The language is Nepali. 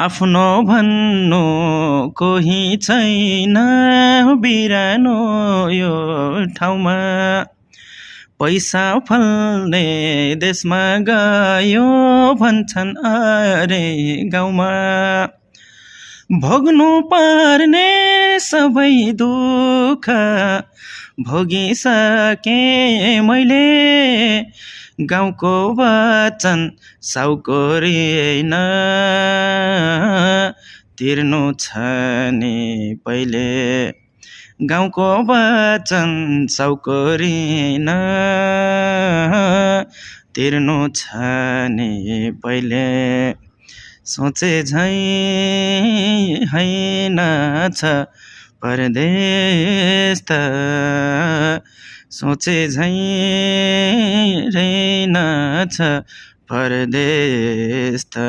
आफ्नो भन्नु कोही छैन बिरानो यो ठाउँमा पैसा फल्ने देशमा गयो भन्छन् अरे गाउँमा भोग्नु पर्ने सबै दुःख भोगिसके मैले गाउँको वचन साउको ऋण तिर्नु छ नि पहिले गाउँको वचन साउको ऋण तिर्नु छ नि पहिले सोचे झैँ हैन छ परदेश त सोचे झैँ रहेन छ परदेश त